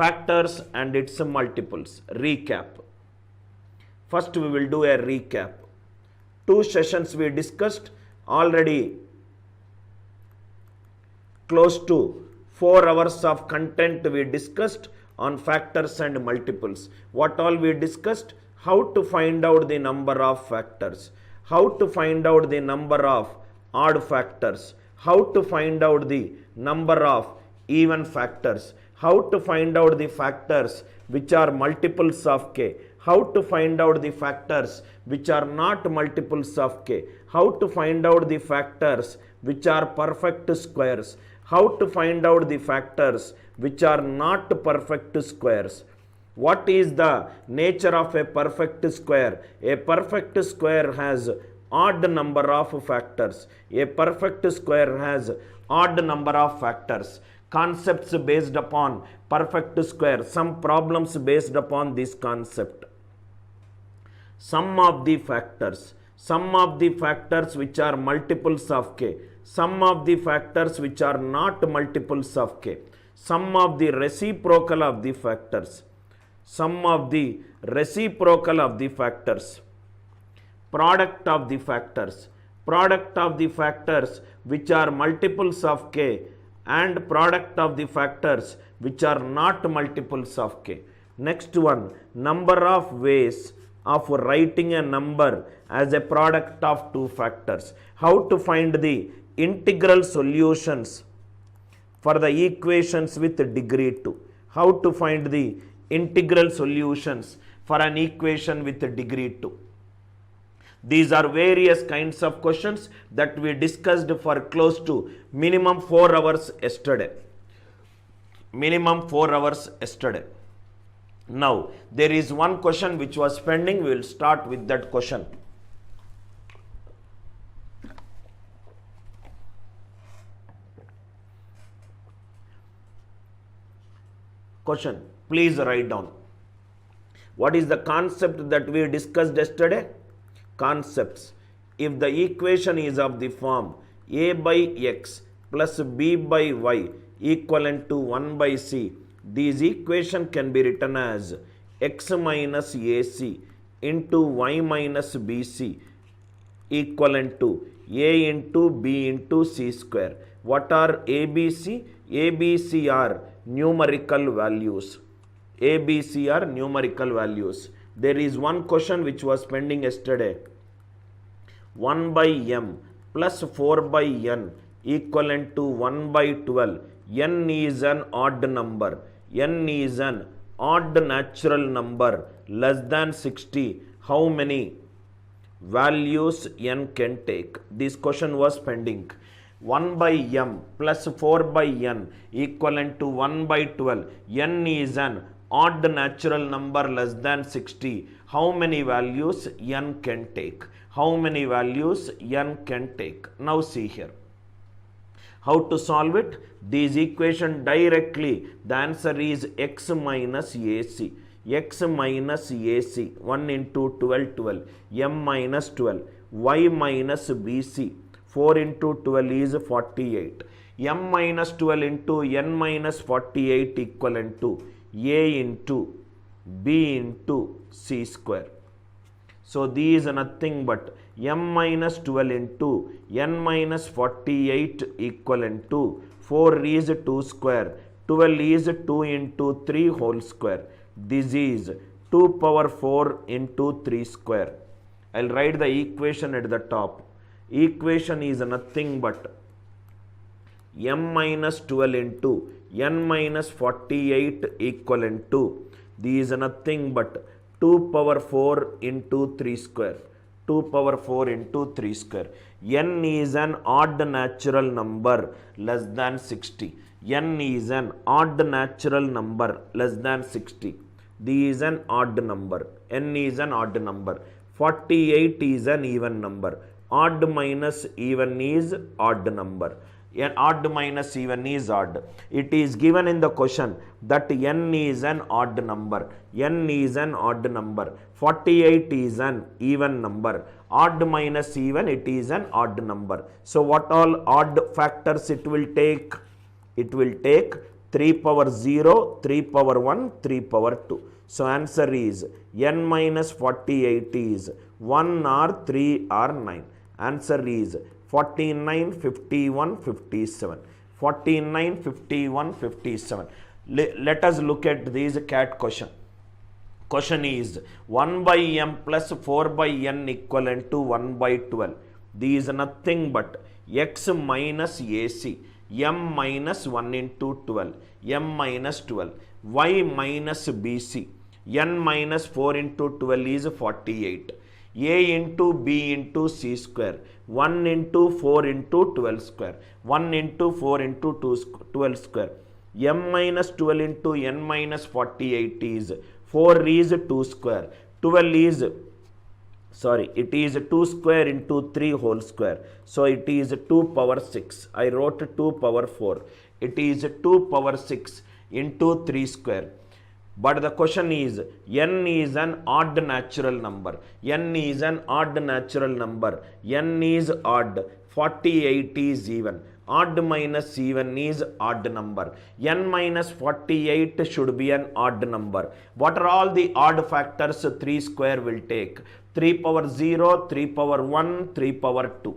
factors and its multiples. Recap. First we will do a recap. 2 sessions we discussed, already close to 4 hours of content we discussed on factors and multiples. What all we discussed? How to find out the number of factors, how to find out the number of odd factors, how to find out the number of even factors, how to find out the factors which are multiples of k, how to find out the factors which are not multiples of k, how to find out the factors which are perfect squares, how to find out the factors which are not perfect squares. What is the nature of a perfect square? A perfect square has odd number of factors. A perfect square has odd number of factors. Concepts based upon perfect square. Some problems based upon this concept. Sum of the factors which are multiples of k, sum of the factors which are not multiples of k, sum of the reciprocal of the factors, sum of the reciprocal of the factors, product of the factors which are multiples of k and product of the factors which are not multiples of k. Next one, number of ways of writing a number as a product of 2 factors. How to find the integral solutions for the equations with degree 2. How to find the integral solutions for an equation with degree 2. These are various kinds of questions that we discussed for close to minimum 4 hours yesterday. Now, there is one question which was pending. We will start with that question. Question, please write down. What is the concept that we discussed yesterday? Concepts. If the equation is of the form a by x plus b by y equivalent to 1 by c, this equation can be written as x minus ac into y minus bc equivalent to a into b into c square. What are ABC? ABC are numerical values. ABC are numerical values. There is one question which was pending yesterday. 1 by m plus 4 by n equivalent to 1 by 12. N is an odd number. N is an odd natural number less than 60. How many values n can take? This question was pending. 1 by m plus 4 by n equivalent to 1 by 12. N is an odd natural number less than 60. How many values n can take? How many values n can take? Now see here. How to solve it? This equation directly, the answer is x minus ac. X minus ac, 1 into 12, 12. M minus 12. Y minus bc, 4 into 12 is 48. M minus 12 into n minus 48 equivalent to a into b into c square. So these are nothing but m minus 12 into n minus 48 equivalent to 4 is 2 square, 12 is 2 into 3 whole square. This is 2 power 4 into 3 square. I'll write the equation at the top. Equation is nothing but m minus 12 into n minus 48 equivalent to, this is nothing but 2 power 4 into 3 square. 2 power 4 into 3 square. N is an odd natural number less than 60. N is an odd natural number less than 60. This is an odd number. N is an odd number. 48 is an even number. Odd minus even is odd number. N odd minus even is odd. It is given in the question that n is an odd number. N is an odd number. 48 is an even number. Odd minus even, it is an odd number. So what all odd factors it will take? It will take 3 power 0, 3 power 1, 3 power 2. So answer is n minus 48 is 1 or 3 or 9. Answer is 49, 51, 57. 49, 51, 57. Let us look at this CAT question. Question is 1 by m plus 4 by n equivalent to 1 by 12. This is nothing but x minus AC, m minus 1 into 12, m minus 12, y minus BC, n minus 4 into 12 is 48, a into b into c square, 1 into 4 into 12 square, 1 into 4 into 12 square, m minus 12 into n minus 48 is 4 is 2 square, 12 is, sorry, it is 2 square into 3 whole square. So it is 2 power 6. I wrote 2 power 4. It is 2 power 6 into 3 square. But the question is, n is an odd natural number. N is an odd natural number. N is odd. 48 is even. Odd minus even is odd number. N minus 48 should be an odd number. What are all the odd factors 3 square will take? 3 power 0, 3 power 1, 3 power 2.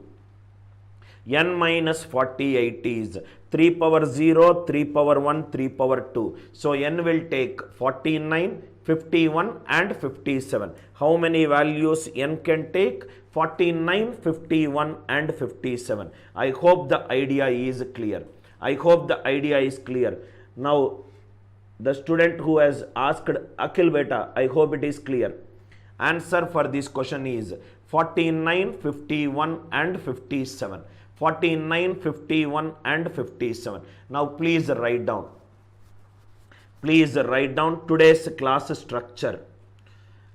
N minus 48 is 3 power 0, 3 power 1, 3 power 2. So n will take 49, 51 and 57. How many values n can take? 49, 51 and 57. I hope the idea is clear. I hope the idea is clear. Now the student who has asked Akhil Beta, I hope it is clear. Answer for this question is 49, 51 and 57. 49, 51 and 57. Now please write down. Please write down today's class structure.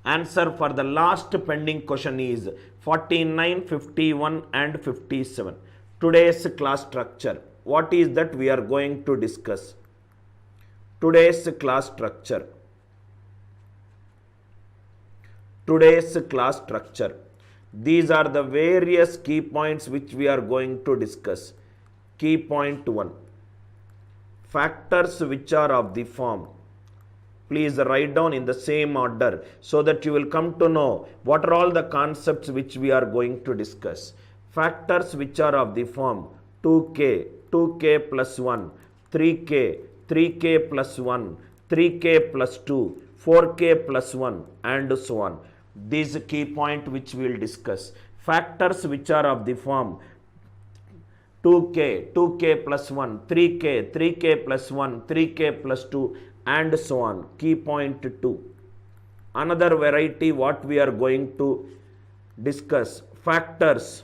Answer for the last pending question is 49, 51 and 57. Today's class structure. What is that we are going to discuss? Today's class structure. Today's class structure. These are the various key points which we are going to discuss. Key point 1. Factors which are of the form. Please write down in the same order so that you will come to know what are all the concepts which we are going to discuss. Factors which are of the form 2k, 2k plus 1, 3k, 3k plus 1, 3k plus 2, 4k plus 1 and so on. This key point which we will discuss. Factors which are of the form 2k, 2k plus 1, 3k, 3k plus 1, 3k plus 2 and so on. Key point 2. Another variety what we are going to discuss. Factors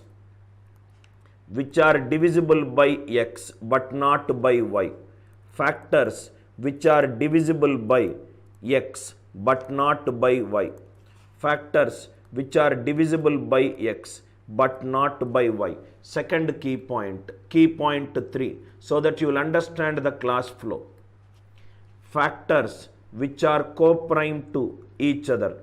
which are divisible by x but not by y. Factors which are divisible by x but not by y. Factors which are divisible by x but not by y. Second key point, key point 3, so that you will understand the class flow. Factors which are co-prime to each other.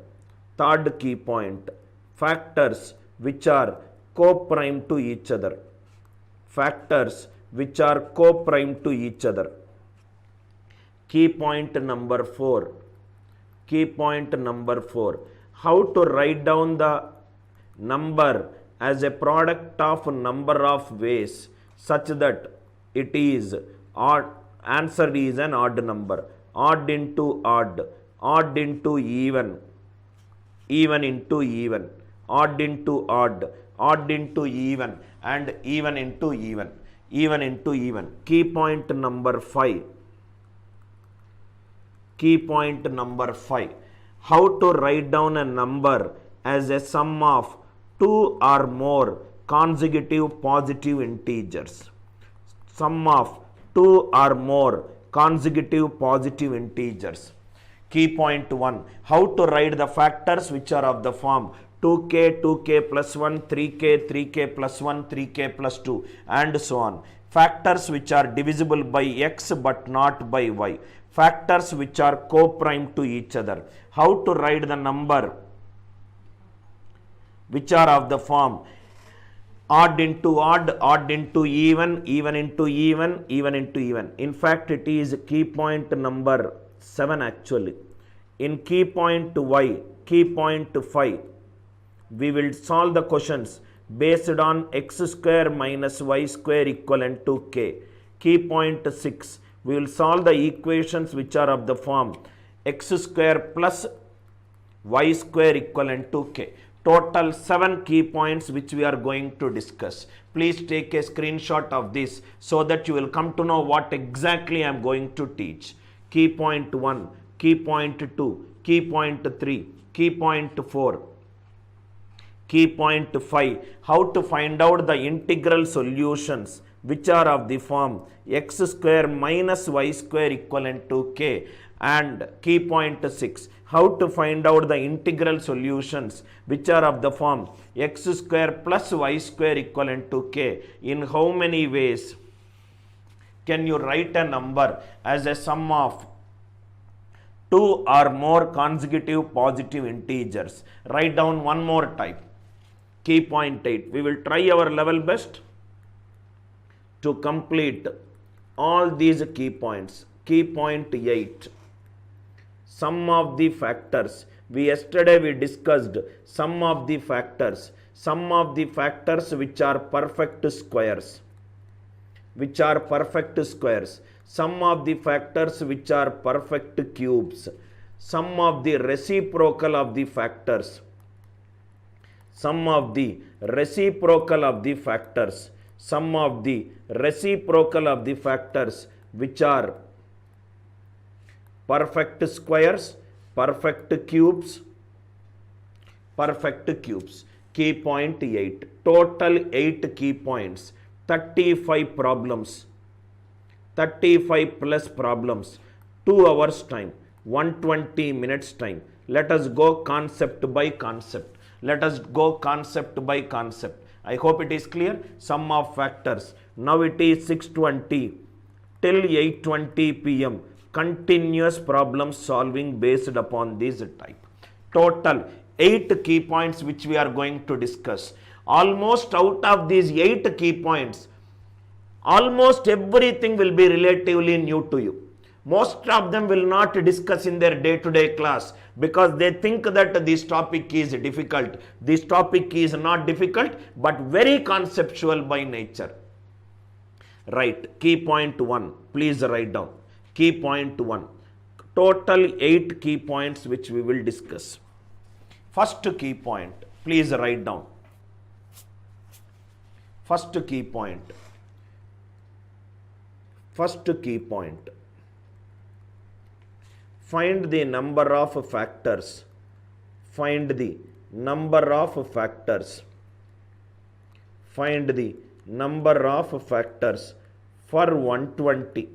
Third key point, factors which are co-prime to each other. Factors which are co-prime to each other. Key point number 4. Key point number 4. How to write down the number as a product of number of ways such that it is odd. Answer is an odd number. Odd into odd, odd into even, even into even, odd into odd, odd into even and even into even, even into even. Key point number 5. Key point number 5. How to write down a number as a sum of 2 or more consecutive positive integers. Sum of 2 or more consecutive positive integers. Key point 1. How to write the factors which are of the form 2k, 2k plus 1, 3k, 3k plus 1, 3k plus 2 and so on. Factors which are divisible by x but not by y. Factors which are co-prime to each other. How to write the number which are of the form odd into odd, odd into even, even into even, even into even. In fact, it is key point number 7 actually. In key point y, key point 5, we will solve the questions based on x square minus y square equivalent to k. Key point 6, we will solve the equations which are of the form x square plus y square equivalent to k. Total 7 key points which we are going to discuss. Please take a screenshot of this so that you will come to know what exactly I am going to teach. Key point 1, key point 2, key point 3, key point 4, key point 5. How to find out the integral solutions which are of the form x square minus y square equivalent to k. And key point 6, how to find out the integral solutions which are of the form x square plus y square equivalent to k. In how many ways can you write a number as a sum of 2 or more consecutive positive integers? Write down one more type. Key point 8, we will try our level best to complete all these key points. Key point 8, sum of the factors. Yesterday we discussed sum of the factors which are perfect squares, sum of the factors which are perfect cubes, sum of the reciprocal of the factors, sum of the reciprocal of the factors, sum of the reciprocal of the factors which are perfect squares, perfect cubes. Key point 8, total 8 key points, 35 problems, 35 plus problems, 2 hours time, 120 minutes time. Let us go concept by concept. I hope it is clear. Sum of factors. Now it is 6:20 till 8:20 p.m. Continuous problem solving based upon this type. Total 8 key points which we are going to discuss. Almost out of these 8 key points, almost everything will be relatively new to you. Most of them will not discuss in their day-to-day class because they think that this topic is difficult. This topic is not difficult but very conceptual by nature. Right, key point 1, please write down. Key point 1, total 8 key points which we will discuss. First key point, please write down. First key point. Find the number of factors. Find the number of factors. Find the number of factors for 120.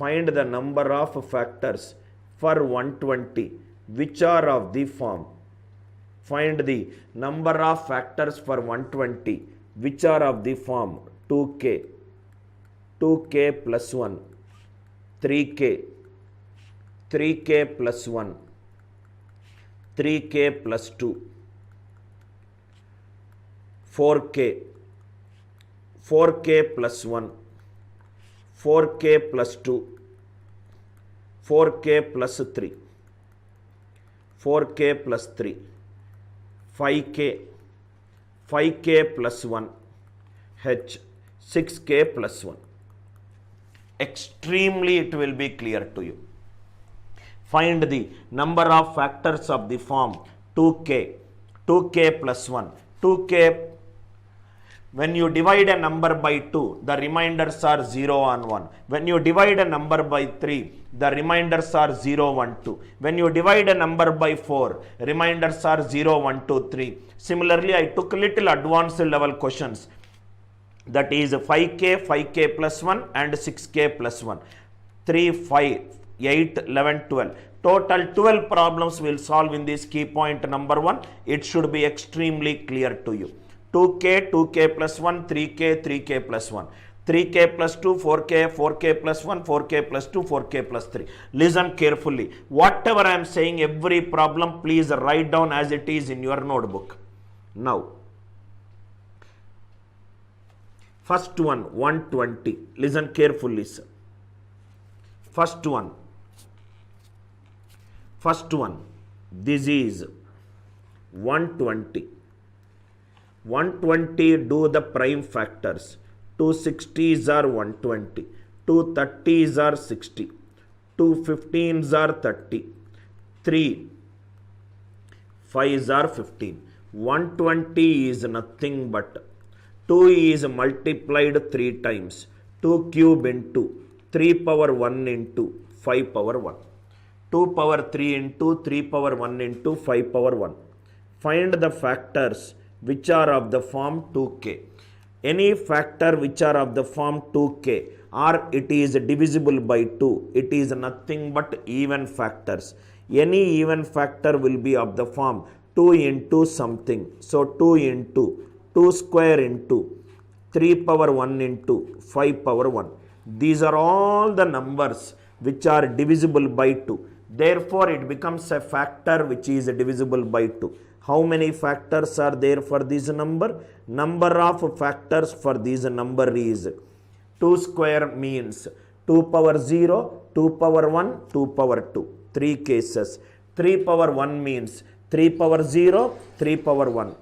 Find the number of factors for 120 which are of the form. Find the number of factors for 120 which are of the form 2k, 2k plus 1, 3k, 3k plus 1, 3k plus 2, 4k, 4k plus 1, 4k plus 2, 4k plus 3, 4k plus 3, 5k, 5k plus 1, h, 6k plus 1. Extremely it will be clear to you. Find the number of factors of the form 2k, 2k plus 1, 2k. When you divide a number by 2, the remainders are 0 and 1. When you divide a number by 3, the remainders are 0, 1, 2. When you divide a number by 4, remainders are 0, 1, 2, 3. Similarly, I took little advanced level questions. That is 5k, 5k plus 1 and 6k plus 1. 3, 5, 8, 11, 12. Total 12 problems will solve in this key point number 1. It should be extremely clear to you. 2k, 2k plus 1, 3k, 3k plus 1, 3k plus 2, 4k, 4k plus 1, 4k plus 2, 4k plus 3. Listen carefully. Whatever I am saying, every problem, please write down as it is in your notebook. Now, First one 120. Listen carefully, sir. First one. This is 120. 120 do the prime factors. 2 60s are 120. 2 30s are 60. 2 15s are 30. 3 5s are 15. 120 is nothing but 2 is multiplied 3 times. 2 cube into 3 power 1 into 5 power 1. 2 power 3 into 3 power 1 into 5 power 1. Find the factors which are of the form 2k. Any factor which are of the form 2k or it is divisible by 2, it is nothing but even factors. Any even factor will be of the form 2 into something. So 2 into 2 square into 3 power 1 into 5 power 1. These are all the numbers which are divisible by 2. Therefore, it becomes a factor which is divisible by 2. How many factors are there for this number? Number of factors for this number is 2 square means 2 power 0, 2 power 1, 2 power 2. 3 cases. 3 power 1 means 3 power 0, 3 power 1.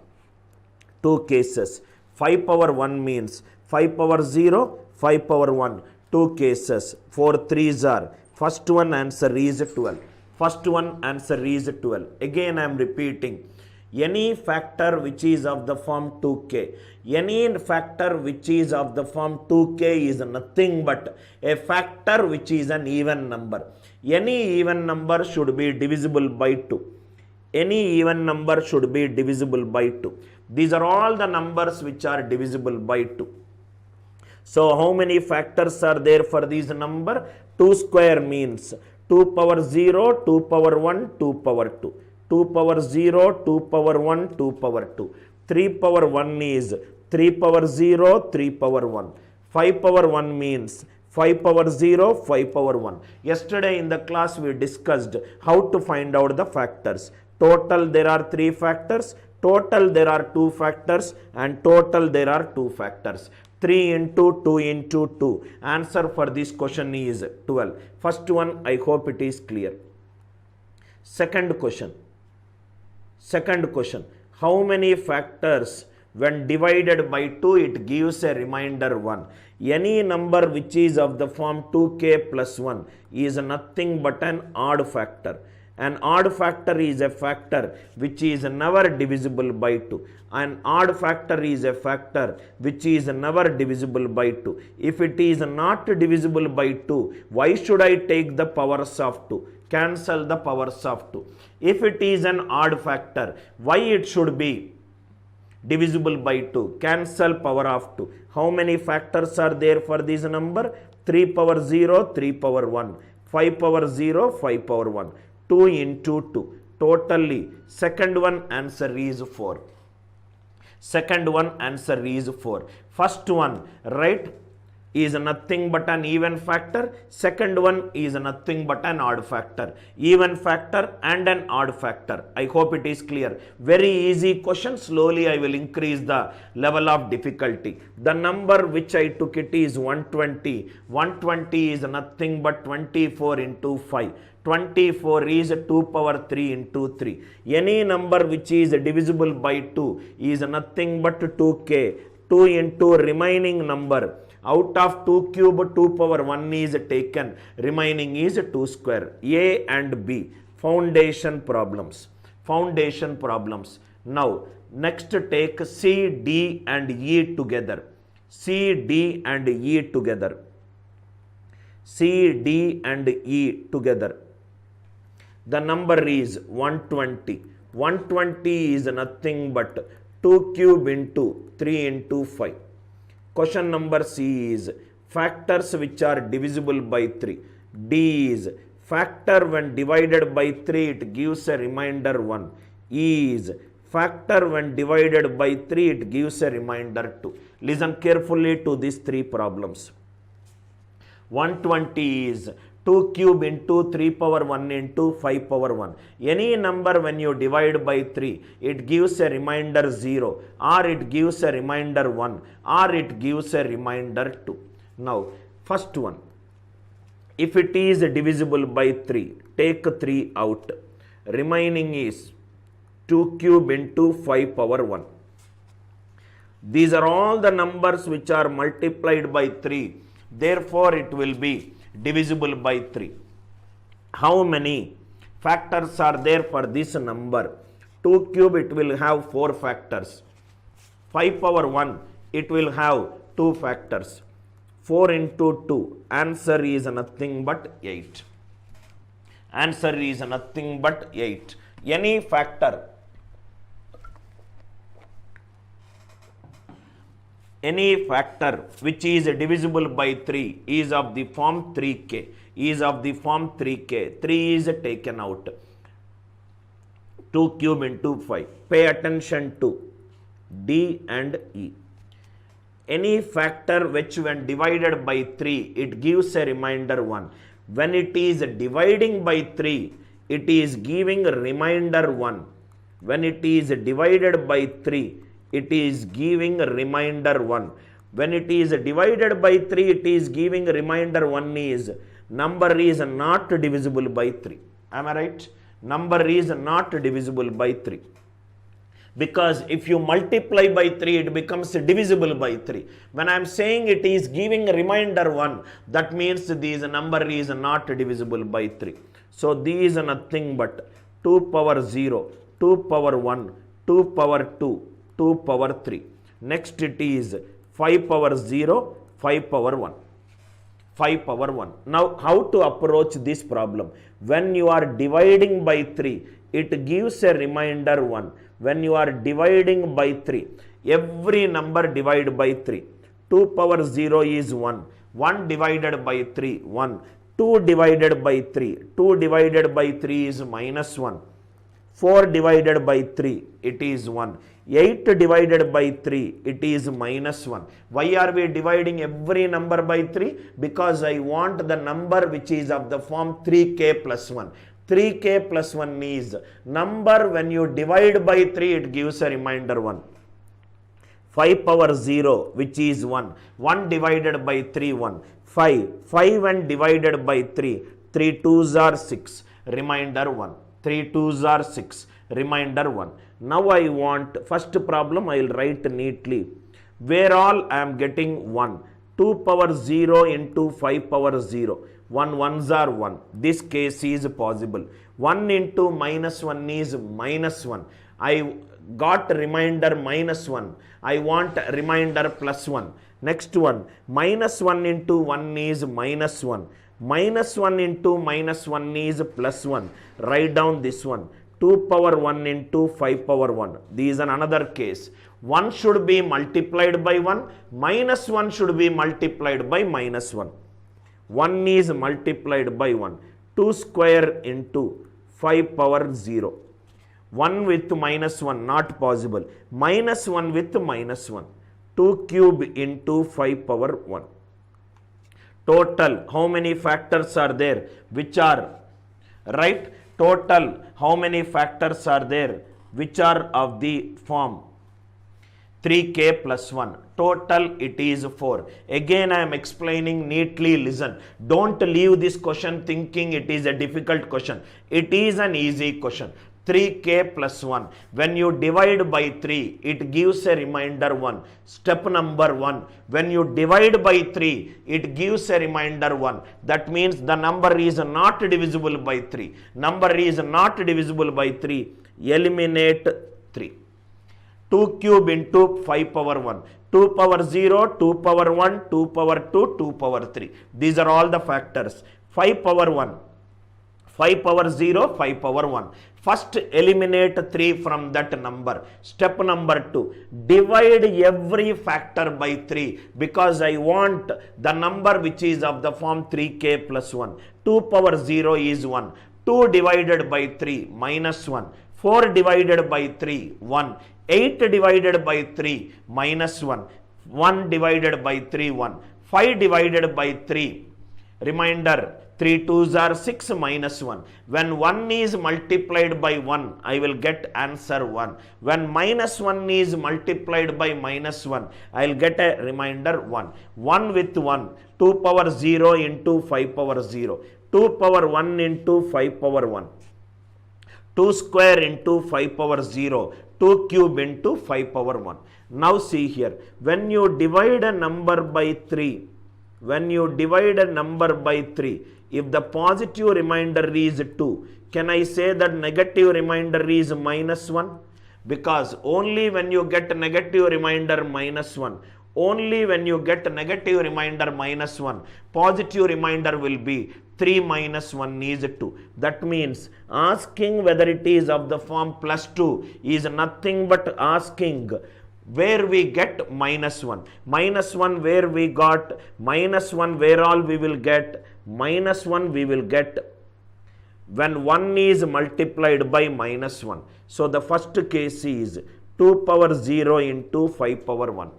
2 cases. 5 power 1 means 5 power 0, 5 power 1. 2 cases. 4 3s are. First one answer is 12. First one answer is 12. Again I am repeating. Any factor which is of the form 2k. Any factor which is of the form 2k is nothing but a factor which is an even number. Any even number should be divisible by 2. Any even number should be divisible by 2. These are all the numbers which are divisible by 2. So how many factors are there for this number? 2 square means 2 power 0, 2 power 1, 2 power 2. 2 power 0, 2 power 1, 2 power 2. 3 power 1 is 3 power 0, 3 power 1. 5 power 1 means 5 power 0, 5 power 1. Yesterday in the class we discussed how to find out the factors. Total there are 3 factors. Total there are 2 factors and total there are 2 factors. 3 into 2 into 2. Answer for this question is 12. First one, I hope it is clear. Second question. How many factors when divided by 2 it gives a remainder 1? Any number which is of the form 2k plus 1 is nothing but an odd factor. An odd factor is a factor which is never divisible by 2. An odd factor is a factor which is never divisible by 2. If it is not divisible by 2, why should I take the powers of 2? Cancel the powers of 2. If it is an odd factor, why it should be divisible by 2? Cancel power of 2. How many factors are there for this number? 3 power 0, 3 power 1. 5 power 0, 5 power 1. 2 into 2. Totally, second one answer is 4. Second one answer is 4. First one, right, is nothing but an even factor. Second one is nothing but an odd factor. Even factor and an odd factor. I hope it is clear. Very easy question. Slowly I will increase the level of difficulty. The number which I took it is 120. 120 is nothing but 24 into 5. 24 is 2 power 3 into 3. Any number which is divisible by 2 is nothing but 2k. 2 into remaining number. Out of 2 cube, 2 power 1 is taken. Remaining is 2 square. A and B. Foundation problems. Now, next take C, D and E together. C, D and E together. C, D and E together. The number is 120. 120 is nothing but 2 cube into 3 into 5. Question number C is factors which are divisible by 3. D is factor when divided by 3 it gives a remainder 1. E is factor when divided by 3 it gives a remainder 2. Listen carefully to these 3 problems. 120 is 2 cube into 3 power 1 into 5 power 1. Any number when you divide by 3, it gives a remainder 0, or it gives a remainder 1, or it gives a remainder 2. Now, first one, if it is divisible by 3, take 3 out. Remaining is 2 cube into 5 power 1. These are all the numbers which are multiplied by 3. Therefore, it will be divisible by 3. How many factors are there for this number? 2 cube, it will have 4 factors. 5 power 1, it will have 2 factors. 4 into 2, answer is nothing but 8. Answer is nothing but 8. Any factor, any factor which is divisible by 3 is of the form 3k, is of the form 3k. 3 is taken out. 2 cube into 5. Pay attention to D and E. Any factor which when divided by 3, it gives a remainder 1. When it is dividing by 3, it is giving a remainder 1. When it is divided by 3, it is giving a remainder 1. When it is divided by 3, it is giving a remainder 1 is number is not divisible by 3. Am I right? Number is not divisible by 3. Because if you multiply by 3, it becomes divisible by 3. When I am saying it is giving a remainder 1, that means this number is not divisible by 3. So these are nothing but 2 power 0, 2 power 1, 2 power 2, 2 power 3. Next it is 5 power 0, 5 power 1. 5 power 1. Now how to approach this problem? When you are dividing by 3, it gives a remainder 1. When you are dividing by 3, every number divide by 3. 2 power 0 is 1. 1 divided by 3, 1. 2 divided by 3. 2 divided by 3 is minus 1. 4 divided by 3, it is 1. 8 divided by 3, it is minus 1. Why are we dividing every number by 3? Because I want the number which is of the form 3k plus 1. 3k plus 1 is number when you divide by 3, it gives a remainder 1. 5 power 0, which is 1. 1 divided by 3, 1. 5. 5 and divided by 3. 3 2s are 6. Remainder 1. 3 2s are 6. Remainder 1. Now I want, first problem I will write neatly. Where all I am getting 1. 2 power 0 into 5 power 0. 1 1s are 1. This case is possible. 1 into minus 1 is minus 1. I got remainder minus 1. I want remainder plus 1. Next one, minus 1 into 1 is minus 1. Minus 1 into minus 1 is plus 1. Write down this one. 2 power 1 into 5 power 1. This is another case. 1 should be multiplied by 1. Minus 1 should be multiplied by minus 1. 1 is multiplied by 1. 2 square into 5 power 0. 1 with minus 1, not possible. Minus 1 with minus 1. 2 cube into 5 power 1. Total, how many factors are there? Which are, right? Total, how many factors are there? Which are of the form 3k plus 1. Total, it is 4. Again, I am explaining neatly. Listen. Don't leave this question thinking it is a difficult question. It is an easy question. 3k plus 1. When you divide by 3, it gives a remainder 1. Step number 1. When you divide by 3, it gives a remainder 1. That means the number is not divisible by 3. Number is not divisible by 3. Eliminate 3. 2 cube into 5 power 1. 2 power 0, 2 power 1, 2 power 2, 2 power 3. These are all the factors. 5 power 1. 5 power 0, 5 power 1. First eliminate 3 from that number. Step number 2. Divide every factor by 3 because I want the number which is of the form 3k plus 1. 2 power 0 is 1. 2 divided by 3 minus 1. 4 divided by 3 1. 8 divided by 3 minus 1. 1 divided by 3 1. 5 divided by 3 Remainder 3 2s are 6 minus 1. When 1 is multiplied by 1, I will get answer 1. When minus 1 is multiplied by minus 1, I will get a remainder 1. 1 with 1, 2 power 0 into 5 power 0. 2 power 1 into 5 power 1. 2 square into 5 power 0. 2 cube into 5 power 1. Now see here, when you divide a number by 3, if the positive remainder is 2, can I say that negative remainder is minus 1? Because only when you get negative remainder minus 1, positive remainder will be 3 minus 1 is 2. That means asking whether it is of the form plus 2 is nothing but asking where we get minus 1. Minus 1 where we got, minus 1 where all we will get, minus 1 we will get when 1 is multiplied by minus 1. So the first case is 2 power 0 into 5 power 1.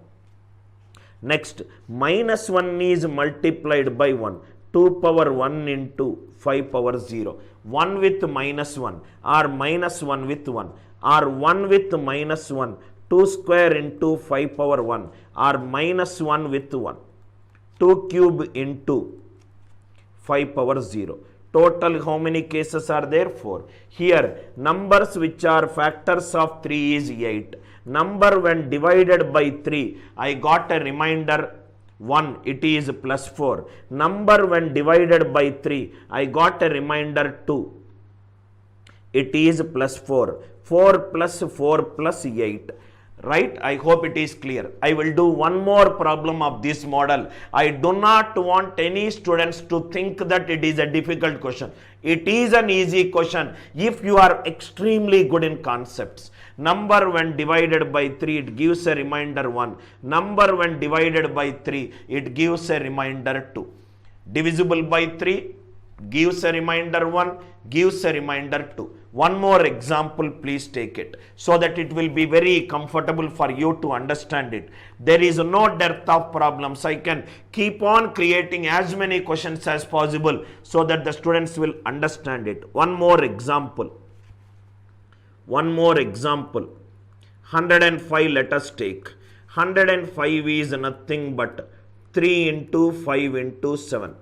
Next, minus 1 is multiplied by 1. 2 power 1 into 5 power 0. 1 with minus 1 or minus 1 with 1 or 1 with minus 1. 2 square into 5 power 1 or minus 1 with 1. 2 cube into 5 power 0. Total how many cases are there? 4. Here numbers which are factors of 3 is 8. Number when divided by 3, I got a remainder 1, it is plus 4. Number when divided by 3, I got a remainder 2, it is plus 4. 4 plus 4 plus 8. Right? I hope it is clear. I will do one more problem of this model. I do not want any students to think that it is a difficult question. It is an easy question if you are extremely good in concepts. Number when divided by 3, it gives a remainder 1. Number when divided by 3, it gives a remainder 2. Divisible by 3 gives a remainder 1, gives a remainder 2. One more example, please take it, so that it will be very comfortable for you to understand it. There is no dearth of problems. I can keep on creating as many questions as possible so that the students will understand it. One more example. 105 let us take. 105 is nothing but 3 into 5 into 7.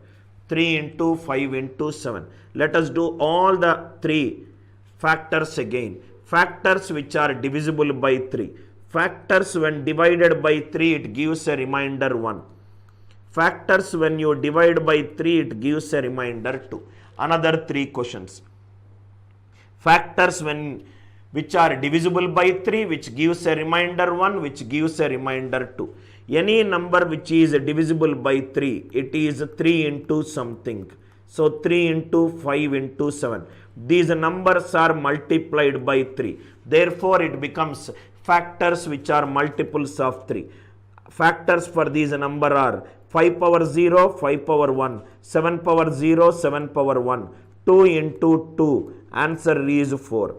3 into 5 into 7. Let us do all the 3 factors again. Factors which are divisible by 3. Factors when divided by 3, it gives a remainder 1. Factors when you divide by 3, it gives a remainder 2. Another 3 questions. Factors which are divisible by 3, which gives a remainder 1, which gives a remainder 2. Any number which is divisible by 3, it is 3 into something. So 3 into 5 into 7. These numbers are multiplied by 3. Therefore, it becomes factors which are multiples of 3. Factors for these number are 5 power 0, 5 power 1, 7 power 0, 7 power 1. 2 into 2, answer is 4.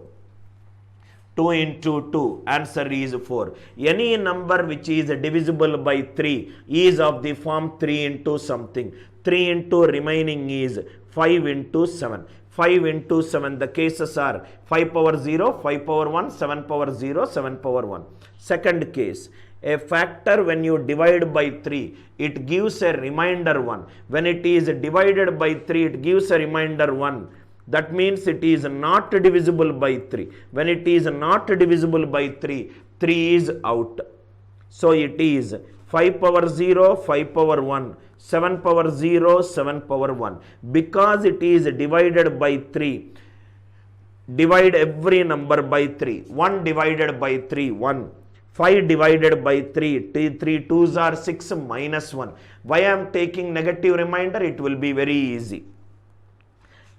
2 into 2, answer is 4. Any number which is divisible by 3 is of the form 3 into something. 3 into remaining is 5 into 7. 5 into 7, the cases are 5 power 0, 5 power 1, 7 power 0, 7 power 1. Second case, a factor when you divide by 3, it gives a remainder 1. When it is divided by 3, it gives a remainder 1. That means it is not divisible by 3. When it is not divisible by 3, 3 is out. So it is 5 power 0, 5 power 1, 7 power 0, 7 power 1. Because it is divided by 3, divide every number by 3. 1 divided by 3, 1. 5 divided by 3, 3 2s are 6 minus 1. Why I am taking negative remainder? It will be very easy.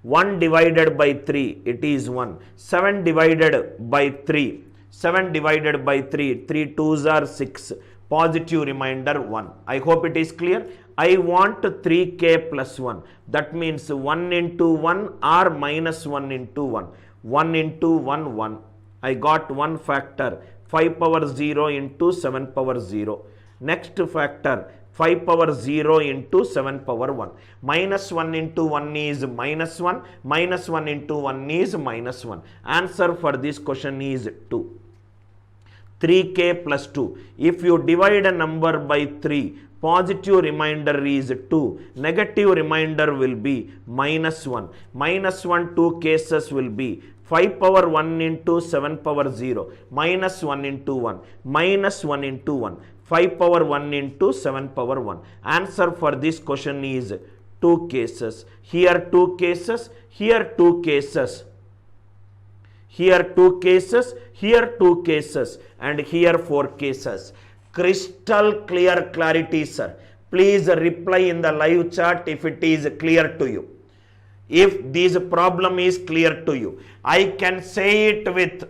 1 divided by 3, it is 1. 7 divided by 3, 7 divided by 3, 3 2s are 6. Positive remainder 1. I hope it is clear. I want 3k plus 1. That means 1 into 1 or minus 1 into 1. 1 into 1, 1. I got one factor. 5 power 0 into 7 power 0. Next factor, 5 power 0 into 7 power 1. Minus 1 into 1 is minus 1. Minus 1 into 1 is minus 1. Answer for this question is 2. 3k plus 2. If you divide a number by 3, positive remainder is 2. Negative remainder will be minus 1. Minus 1 two cases will be 5 power 1 into 7 power 0. Minus 1 into 1. Minus 1 into 1. 5 power 1 into 7 power 1. Answer for this question is 2 cases. Here 2 cases. Here 2 cases. Here 2 cases. Here 2 cases. And here 4 cases. Crystal clear clarity, sir. Please reply in the live chat if it is clear to you. If this problem is clear to you, I can say it with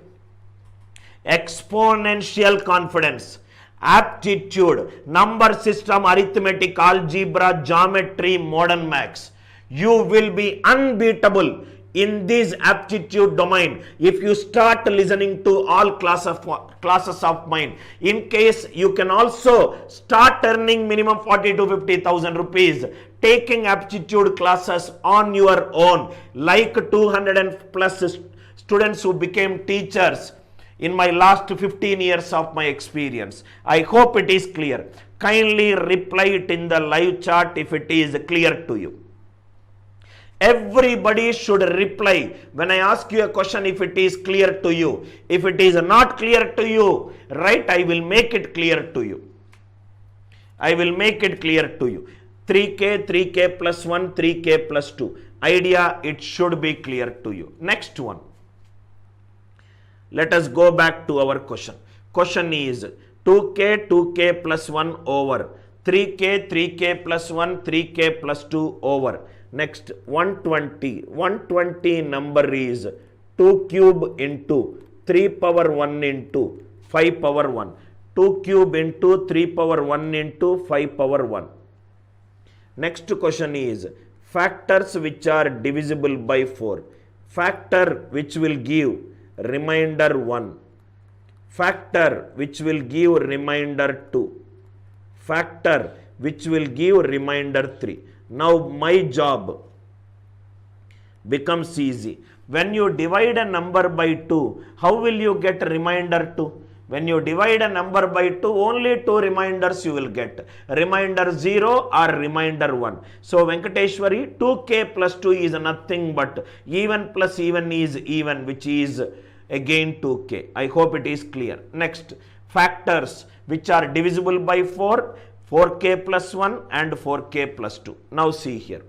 exponential confidence. Aptitude, number system, arithmetic, algebra, geometry, modern maths. You will be unbeatable in this aptitude domain if you start listening to all classes of mine. In case you can also start earning minimum 40 to 50,000 rupees taking aptitude classes on your own, like 200 and plus students who became teachers in my last 15 years of my experience. I hope it is clear. Kindly reply it in the live chat if it is clear to you. Everybody should reply when I ask you a question if it is clear to you. If it is not clear to you, right, I will make it clear to you. I will make it clear to you. 3k plus 1, 3k plus 2. Idea, it should be clear to you. Next one. Let us go back to our question. Question is 2k plus 1 over 3k plus 1, 3k plus 2 over. Next 120 number is 2 cube into 3 power 1 into 5 power 1. 2 cube into 3 power 1 into 5 power 1. Next question is factors which are divisible by 4. Factor which will give remainder 1. Factor which will give remainder 2. Factor which will give remainder 3. Now my job becomes easy. When you divide a number by 2, how will you get remainder 2? When you divide a number by 2, only 2 reminders you will get. Remainder 0 or remainder 1. So Venkateshwari, 2k plus 2 is nothing but even plus even is even, which is again 2k. I hope it is clear. Next, factors which are divisible by 4, 4k plus 1 and 4k plus 2. Now see here.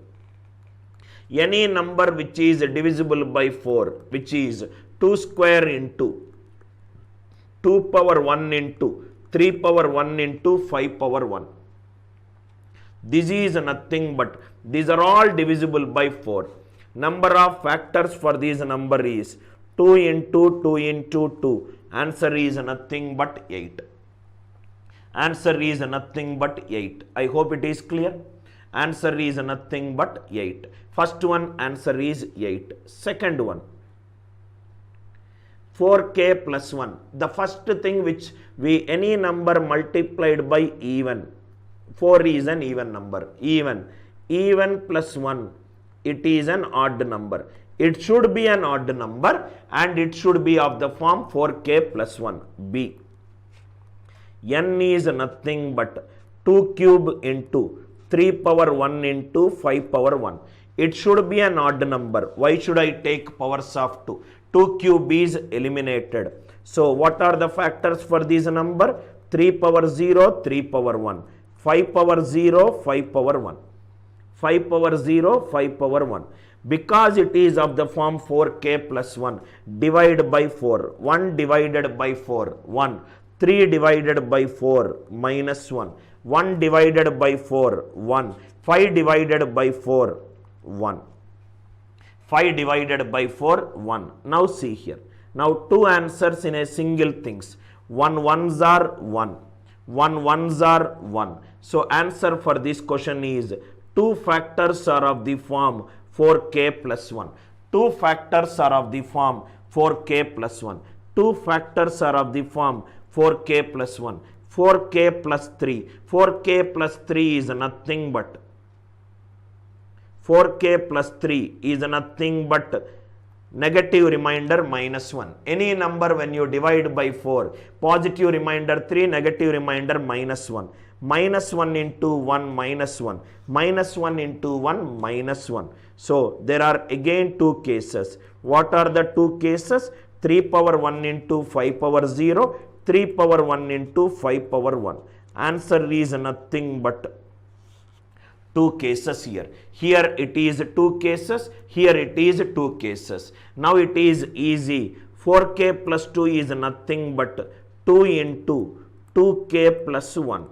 Any number which is divisible by 4, which is 2 square into 2 power 1 into 3 power 1 into 5 power 1. This is nothing but, these are all divisible by 4. Number of factors for this number is 2 into 2 into 2. Answer is nothing but 8. Answer is nothing but 8. I hope it is clear. Answer is nothing but 8. First one, answer is 8. Second one, 4k plus 1. The first thing which any number multiplied by even. 4 is an even number. Even plus 1. It is an odd number. It should be an odd number and it should be of the form 4k plus 1. B. N is nothing but 2 cube into 3 power 1 into 5 power 1. It should be an odd number. Why should I take powers of 2? 2 cube is eliminated. So what are the factors for this number? 3 power 0, 3 power 1. 5 power 0, 5 power 1. 5 power 0, 5 power 1. Because it is of the form 4k plus 1, divide by 4. 1 divided by 4, 1. 3 divided by 4, minus 1. 1 divided by 4, 1. 5 divided by 4, 1. 5 divided by 4, 1. Now see here. Now 2 answers in a single things. 1 ones are 1. 1 ones are 1. So answer for this question is 2 factors are of the form 4k plus 1. 2 factors are of the form 4k plus 1. 2 factors are of the form 4k plus 1. 4k plus 3. 4k plus 3 is nothing but 4k plus 3 is nothing but negative remainder minus 1. Any number when you divide by 4, positive remainder 3, negative remainder minus 1. Minus 1 into 1 minus 1. Minus 1 into 1 minus 1. So there are again two cases. What are the two cases? 3 power 1 into 5 power 0, 3 power 1 into 5 power 1. Answer is nothing but two cases here. Here it is two cases, here it is two cases. Now it is easy. 4k plus 2 is nothing but 2 into 2k plus 1.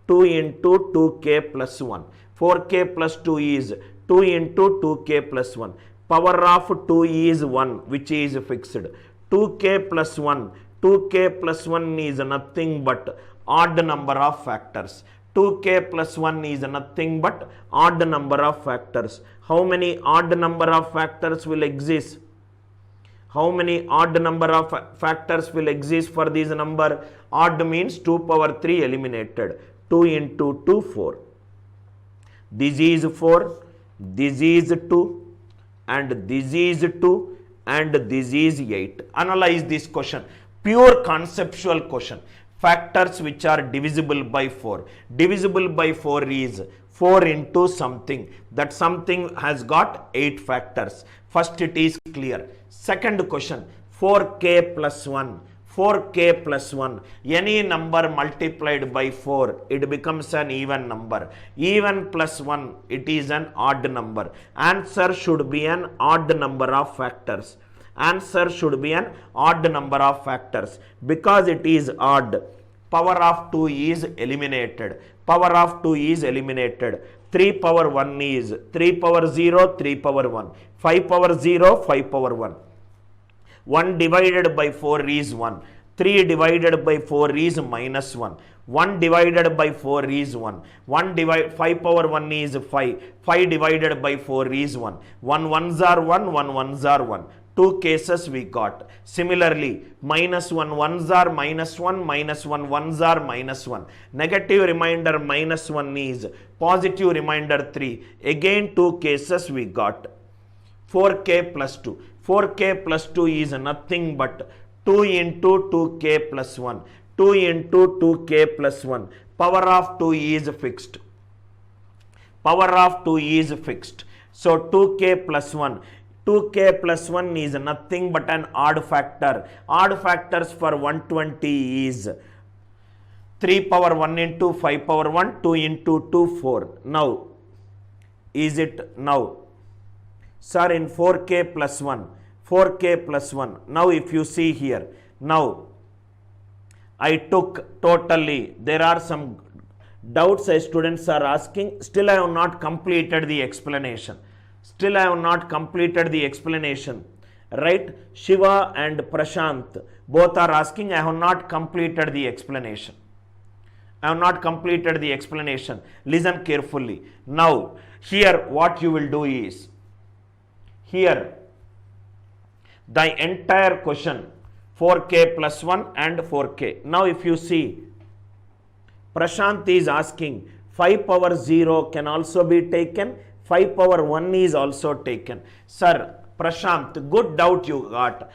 2 into 2k plus 1. 4k plus 2 is 2 into 2k plus 1. Power of 2 is 1, which is fixed. 2k plus 1. 2k plus 1 is nothing but odd number of factors. 2k plus 1 is nothing but odd number of factors. How many odd number of factors will exist? How many odd number of factors will exist for this number? Odd means 2 power 3 eliminated. 2 into 2, 4. This is 4, this is 2, and this is 2, and this is 8. Analyze this question. Pure conceptual question. Factors which are divisible by 4. Divisible by 4 is 4 into something. That something has got 8 factors. First it is clear. Second question, 4k plus 1. 4k plus 1. Any number multiplied by 4, it becomes an even number. Even plus 1, it is an odd number. Answer should be an odd number of factors. Answer should be an odd number of factors. Because it is odd, power of 2 is eliminated. Power of 2 is eliminated. 3 power 1 is 3 power 0, 3 power 1. 5 power 0, 5 power 1. 1 divided by 4 is 1. 3 divided by 4 is minus 1. 1 divided by 4 is 1. 5 power 1 is 5. 5 divided by 4 is 1. 1 ones are 1, 1 ones are 1. Two cases we got. Similarly, minus 1 ones are minus 1, minus 1 ones are minus 1. Negative remainder minus 1 is positive remainder 3. Again two cases we got. 4k plus 2. 4k plus 2 is nothing but 2 into 2k plus 1. 2 into 2k plus 1. Power of 2 is fixed. Power of 2 is fixed. So 2k plus 1. 2k plus 1 is nothing but an odd factor. Odd factors for 120 is 3 power 1 into 5 power 1, 2 into 2, 4. Now, is it now? Sir, in 4k plus 1, 4k plus 1. Now, if you see here, now, I took totally, there are some doubts as students are asking. Still, I have not completed the explanation. Still, I have not completed the explanation. Right? Shiva and Prashant both are asking, I have not completed the explanation. I have not completed the explanation. Listen carefully. Now, here what you will do is, here, the entire question, 4k plus 1 and 4k. Now, if you see, Prashant is asking, 5 power 0 can also be taken. 5 power 1 is also taken. Sir, Prashant, good doubt you got.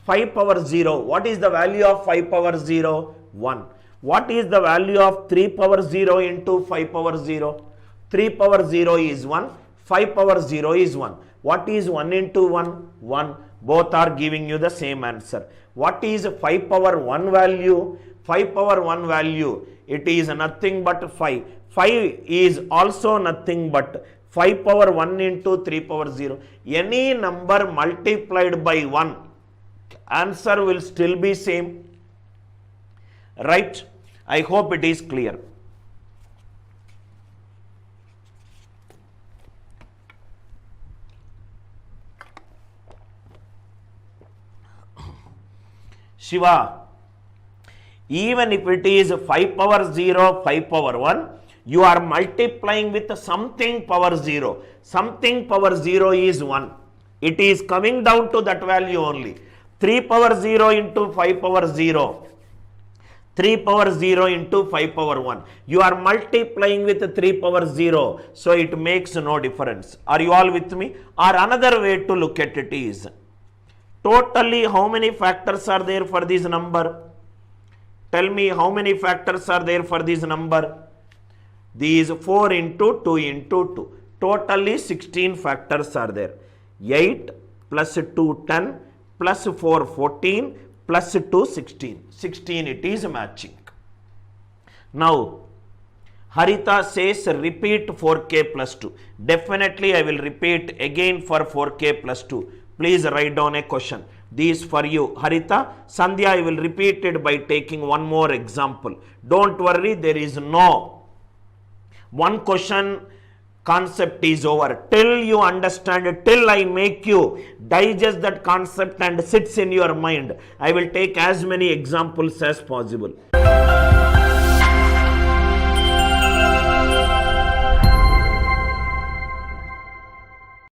5 power 0, what is the value of 5 power 0? 1. What is the value of 3 power 0 into 5 power 0? 3 power 0 is 1, 5 power 0 is 1. What is 1 into 1? 1. Both are giving you the same answer. What is 5 power 1 value? 5 power 1 value, it is nothing but 5. 5 is also nothing but 5 power 1 into 3 power 0. Any number multiplied by 1, answer will still be same. Right? I hope it is clear. Shiva, even if it is 5 power 0, 5 power 1, you are multiplying with something power 0. Something power 0 is 1. It is coming down to that value only. 3 power 0 into 5 power 0. 3 power 0 into 5 power 1. You are multiplying with 3 power 0. So it makes no difference. Are you all with me? Or another way to look at it is, totally how many factors are there for this number? Tell me how many factors are there for this number? These 4 into 2 into 2. Totally 16 factors are there. 8 plus 2 10 plus 4 14 plus 2 16. 16 it is matching. Now Harita says repeat 4k plus 2. Definitely I will repeat again for 4k plus 2. Please write down a question. This for you, Harita. Sandhya, I will repeat it by taking one more example. Don't worry, there is no one question concept is over. Till you understand it, till I make you digest that concept and sits in your mind, I will take as many examples as possible.